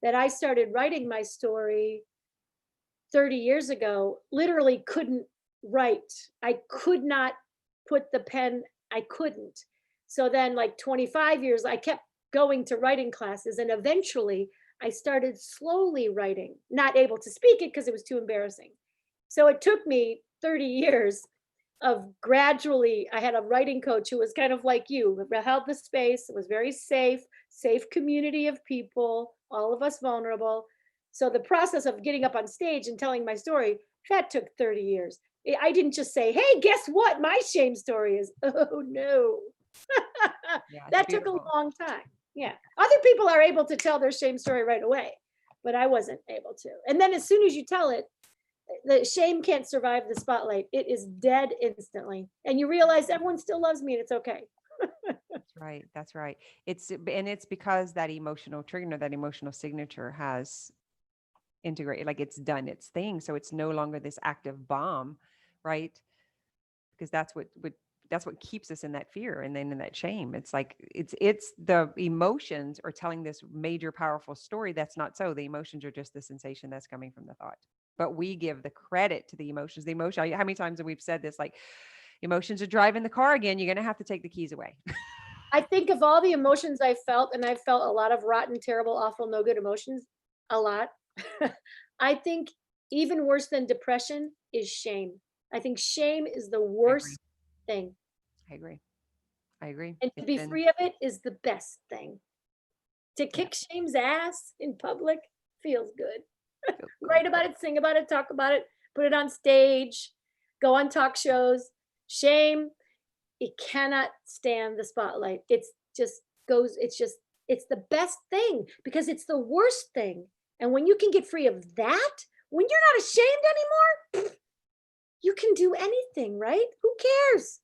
that I started writing my story 30 years ago, literally couldn't write. I could not put the pen, I couldn't. So then, like 25 years, I kept going to writing classes, and eventually I started slowly writing, not able to speak it because it was too embarrassing. So it took me 30 years of gradually, I had a writing coach who was kind of like you, who held the space. It was very safe community of people, all of us vulnerable. So the process of getting up on stage and telling my story, that took 30 years. I didn't just say, hey, guess what? My shame story is, oh no. Yeah, it's That took a beautiful. long time. Yeah. Other people are able to tell their shame story right away, but I wasn't able to. And then as soon as you tell it, the shame can't survive the spotlight. It is dead instantly. And you realize everyone still loves me and it's okay. That's right. That's right. It's because that emotional trigger, that emotional signature has integrated, like it's done its thing. So it's no longer this active bomb, right? Because that's what keeps us in that fear and then in that shame. It's like it's the emotions are telling this major powerful story that's not so. The emotions are just the sensation that's coming from the thought. But we give the credit to the emotions. The emotion, how many times have we said this? Like, emotions are driving the car again. You're going to have to take the keys away. I think of all the emotions I felt, and I felt a lot of rotten, terrible, awful, no good emotions, a lot. I think even worse than depression is shame. I think shame is the I agree. worst thing. I agree. I agree. And to It's be been, free of it is the best thing. To yeah, kick shame's ass in public feels good. feels good. Write about it, sing about it, talk about it, put it on stage, go on talk shows. Shame, it cannot stand the spotlight. It's the best thing because it's the worst thing. And when you can get free of that, when you're not ashamed anymore, you can do anything, right? Who cares?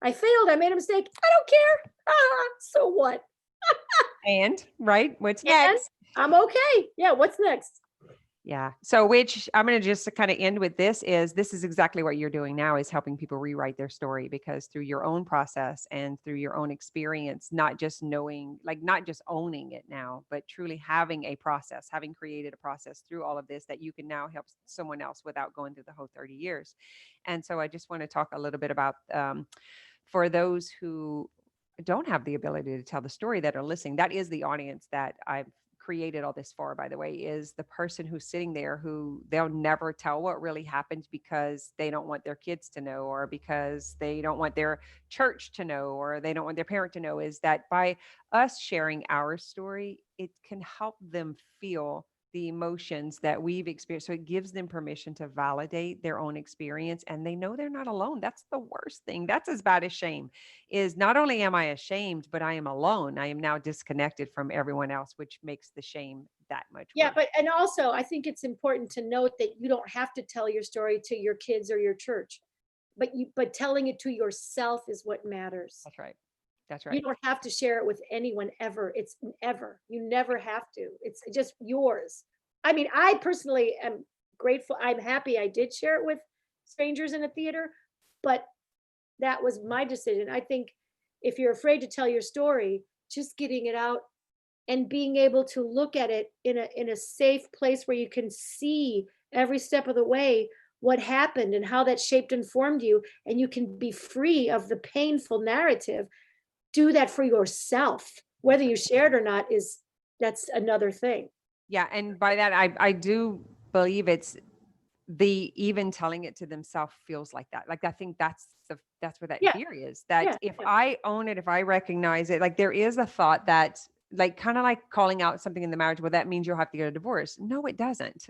I failed. I made a mistake. I don't care. So what? And right, what's And next? I'm okay. Yeah, what's next? Yeah. So, which I'm going to just kind of end with this is exactly what you're doing now, is helping people rewrite their story, because through your own process and through your own experience, not just knowing, like not just owning it now, but truly having a process, having created a process through all of this that you can now help someone else without going through the whole 30 years. And so I just want to talk a little bit about, for those who don't have the ability to tell the story that are listening, that is the audience that I've created all this for, by the way, is the person who's sitting there who they'll never tell what really happened because they don't want their kids to know, or because they don't want their church to know, or they don't want their parent to know. Is that by us sharing our story, it can help them feel the emotions that we've experienced. So it gives them permission to validate their own experience, and they know they're not alone. That's the worst thing. That's as bad as shame. Is not only am I ashamed, but I am alone. I am now disconnected from everyone else, which makes the shame that much Yeah, worse. but and also I think it's important to note that you don't have to tell your story to your kids or your church, but telling it to yourself is what matters. That's right. That's You right. don't have to share it with anyone ever. It's ever. You never have to. It's just yours. I mean, I personally am grateful. I'm happy I did share it with strangers in a theater, but that was my decision. I think if you're afraid to tell your story, just getting it out and being able to look at it in a safe place where you can see every step of the way what happened and how that shaped and formed you, and you can be free of the painful narrative. Do that for yourself. Whether you share it or not is that's another thing. Yeah. And by that, I do believe it's the even telling it to themselves feels like that. Like, I think that's where that Yeah, fear is, that yeah, if yeah. I own it, if I recognize it, like there is a thought that, like, kind of like calling out something in the marriage, well, that means you'll have to get a divorce. No, it doesn't.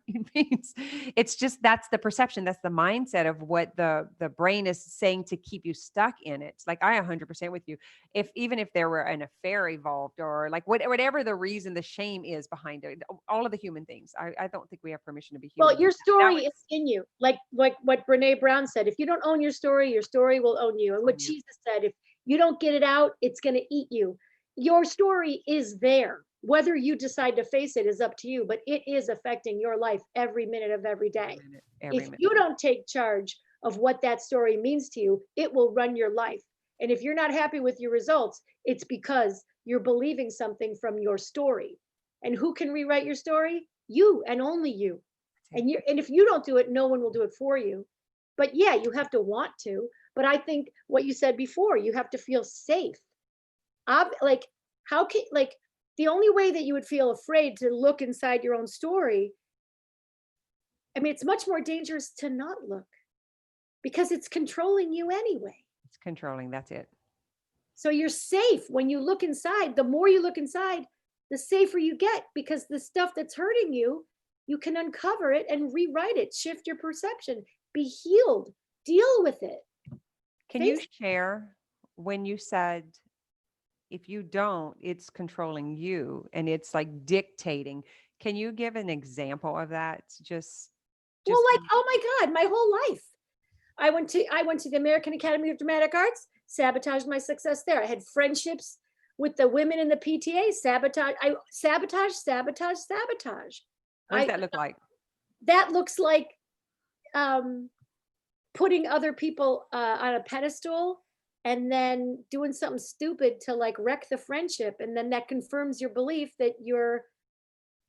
It means it's just, that's the perception, that's the mindset of what the brain is saying to keep you stuck in it. Like, I 100% with you. If even if there were an affair involved, or like whatever the reason, the shame is behind it, all of the human things, I don't think we have permission to be human. Well, your That story was is in you. Like what Brene Brown said, if you don't own your story will own you. And what on you. Jesus said, if you don't get it out, it's going to eat you. Your story is there. Whether you decide to face it is up to you, but it is affecting your life every minute of every Every day. minute, every If minute. you don't take charge of what that story means to you, it will run your life. And if you're not happy with your results, it's because you're believing something from your story. And who can rewrite your story? You and only you. And if you don't do it, no one will do it for you. But yeah, you have to want to. But I think what you said before, you have to feel safe. Like, how can, like, the only way that you would feel afraid to look inside your own story, I mean, it's much more dangerous to not look because it's controlling you anyway. It's controlling. That's it. So you're safe when you look inside. The more you look inside, the safer you get, because the stuff that's hurting you, you can uncover it and rewrite it, shift your perception, be healed, deal with it. Can you Face share when you said, if you don't, it's controlling you and it's like dictating? Can you give an example of that? Well, Just like, oh my God, my whole life. I went to the American Academy of Dramatic Arts, sabotaged my success there. I had friendships with the women in the PTA, sabotage. what does I that look like? That looks like um putting other people on a pedestal and then doing something stupid to like wreck the friendship. And then that confirms your belief that you're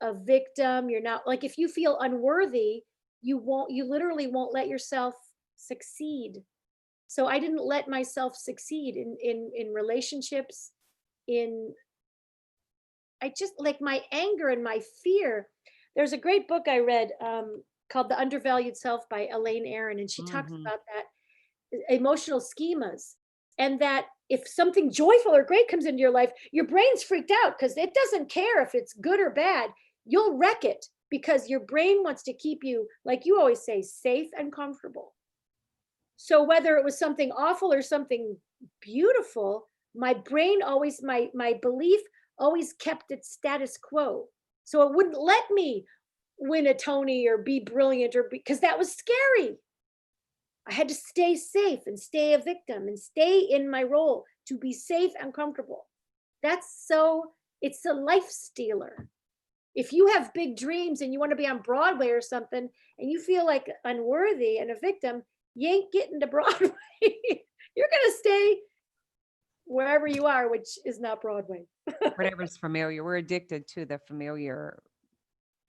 a victim. You're not, like, if you feel unworthy, you literally won't let yourself succeed. So I didn't let myself succeed in relationships, in, I just like my anger and my fear. There's a great book I read called The Undervalued Self by Elaine Aron, and she talks Mhm. about that emotional schemas, and that if something joyful or great comes into your life, your brain's freaked out because it doesn't care if it's good or bad. You'll wreck it because your brain wants to keep you, like you always say, safe and comfortable. So whether it was something awful or something beautiful, my brain always, my belief always kept its status quo. So it wouldn't let me win a Tony or be brilliant, or because that was scary. I had to stay safe and stay a victim and stay in my role to be safe and comfortable. That's so, it's a life stealer. If you have big dreams and you want to be on Broadway or something and you feel like unworthy and a victim, you ain't getting to Broadway. You're going to stay wherever you are, which is not Broadway. Whatever's familiar. We're addicted to the familiar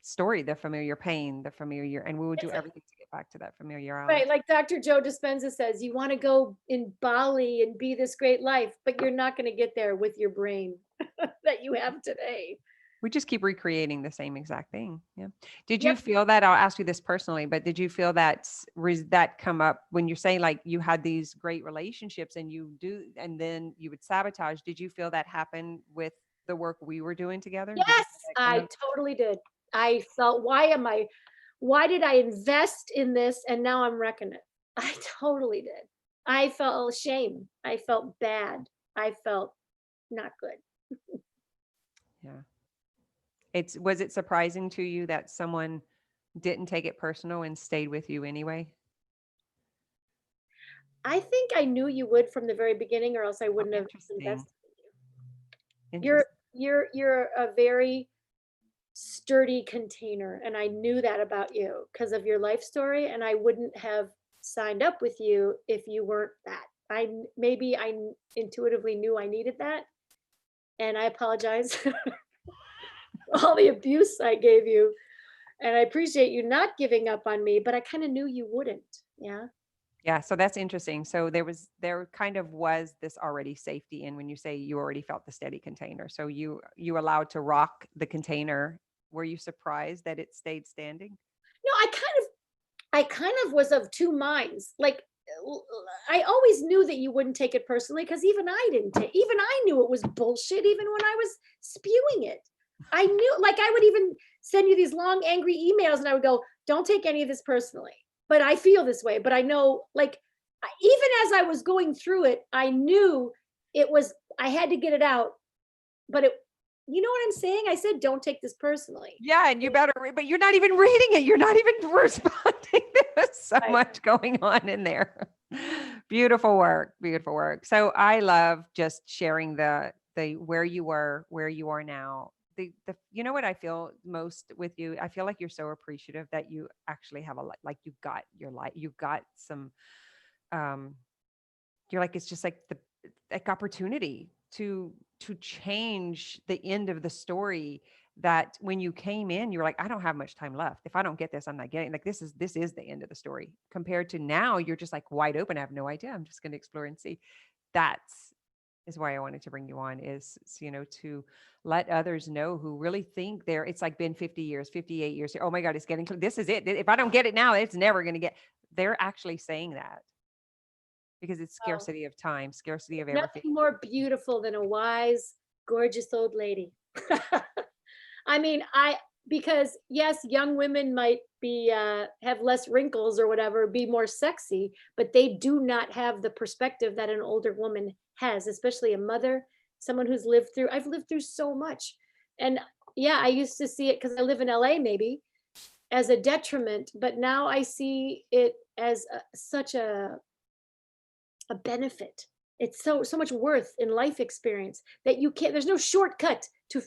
story, the familiar pain, the familiar, and we will do It's everything to get back to that familiarity. right. Like Dr. Joe Dispenza says, you want to go in Bali and be this great life, but you're not going to get there with your brain that you have today. We just keep recreating the same exact thing. Yeah. Did you Yep. feel that? I'll ask you this personally, but did you feel that that come up when you're saying like you had these great relationships and you do, and then you would sabotage? Did you feel that happen with the work we were doing together? Did you Yes, feel that come I up? totally did. I felt, why did I invest in this and now I'm wrecking it? I totally did. I felt shame. I felt bad. I felt not good. Yeah. Was it surprising to you that someone didn't take it personal and stayed with you anyway? I think I knew you would from the very beginning, or else I Oh, wouldn't have interesting. invested in you. You're Interesting. you're a very sturdy container, and I knew that about you because of your life story, and I wouldn't have signed up with you if you weren't that. Maybe intuitively knew I needed that, and I apologize for all the abuse I gave you, and I appreciate you not giving up on me, but I kind of knew you wouldn't. Yeah. Yeah, so that's interesting. So there kind of was this already safety in when you say you already felt the steady container. So you allowed to rock the container. Were you surprised that it stayed standing? No, I kind of was of two minds. Like, I always knew that you wouldn't take it personally because even I didn't take. Even I knew it was bullshit. Even when I was spewing it, I knew. Like, I would even send you these long, angry emails, and I would go, "Don't take any of this personally." But I feel this way. But I know, like, even as I was going through it, I knew it was. I had to get it out. But it, you know what I'm saying? I said, "Don't take this personally." Yeah, and you better but you're not even reading it. You're not even responding. There's so Right. much going on in there. Beautiful work. Beautiful work. So I love just sharing the where you were, where you are now. The you know what I feel most with you? I feel like you're so appreciative that you actually have a like you've got your life, you've got some um you're like it's just like the like opportunity to change the end of the story, that when you came in you're like, I don't have much time left. If I don't get this, I'm not getting, like, this is the end of the story, compared to now you're just like wide open. I have no idea, I'm just going to explore and see. That's is why I wanted to bring you on, is to let others know who really think they're, it's like been 50 years, 58 years, oh my god, it's getting this is it, if I don't get it now it's never going to get. They're actually saying that because it's Oh. scarcity of time, scarcity of everything. Nothing more beautiful than a wise, gorgeous old lady. I mean, because yes, young women might be have less wrinkles or whatever, be more sexy, but they do not have the perspective that an older woman has, especially a mother, someone who's lived through. I've lived through so much, and yeah, I used to see it because I live in LA, maybe as a detriment, but now I see it as such a benefit. It's so much worth in life experience that you can't. There's no shortcut to.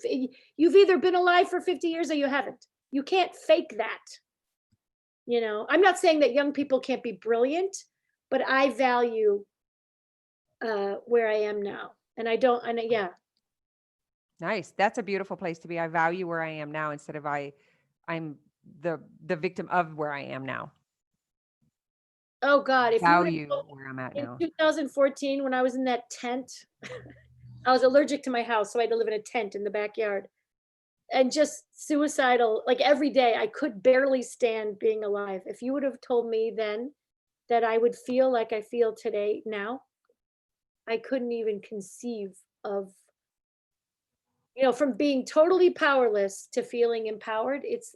You've either been alive for 50 years or you haven't. You can't fake that. I'm not saying that young people can't be brilliant, but I value where I am now. And I don't, and yeah. Nice. That's a beautiful place to be. I value where I am now instead of I'm the victim of where I am now. Oh God, if you would have Value told where I'm at me in now. 2014 when I was in that tent, I was allergic to my house, so I had to live in a tent in the backyard. And just suicidal, like every day, I could barely stand being alive. If you would have told me then that I would feel like I feel today now, I couldn't even conceive of, from being totally powerless to feeling empowered. It's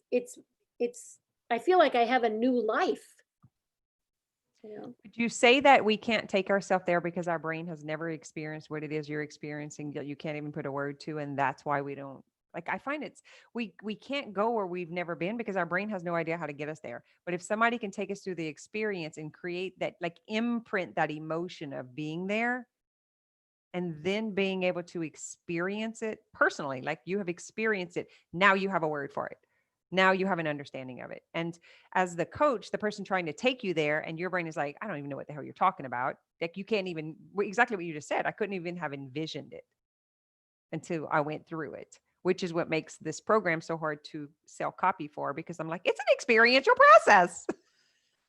I feel like I have a new life, you know. Would you say that we can't take ourselves there because our brain has never experienced what it is you're experiencing that you can't even put a word to, and that's why we don't like I find we can't go where we've never been because our brain has no idea how to get us there. But if somebody can take us through the experience and create that like imprint that emotion of being there and then being able to experience it personally, like you have experienced it, now you have a word for it. Now you have an understanding of it. And as the coach, the person trying to take you there, and your brain is like, I don't even know what the hell you're talking about. Like you can't even, exactly what you just said. I couldn't even have envisioned it until I went through it, which is what makes this program so hard to sell copy for, because I'm like, it's an experiential process.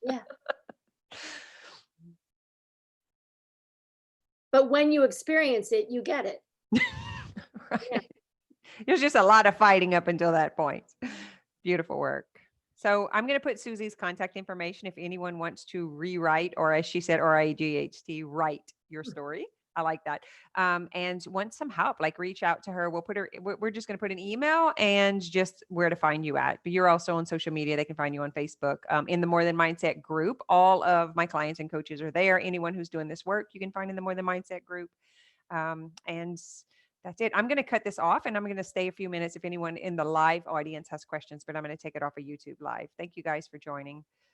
Yeah. But when you experience it, you get it. Right. Yeah. There's just a lot of fighting up until that point. Beautiful work. So I'm going to put Susy's contact information if anyone wants to rewrite, or as she said, RIGHT, write your story. I like that. And want some help, like reach out to her. We're just going to put an email and just where to find you at. But you're also on social media. They can find you on Facebook. In the More Than Mindset group, all of my clients and coaches are there. Anyone who's doing this work, you can find in the More Than Mindset group. And that's it. I'm going to cut this off and I'm going to stay a few minutes if anyone in the live audience has questions, but I'm going to take it off of YouTube live. Thank you guys for joining.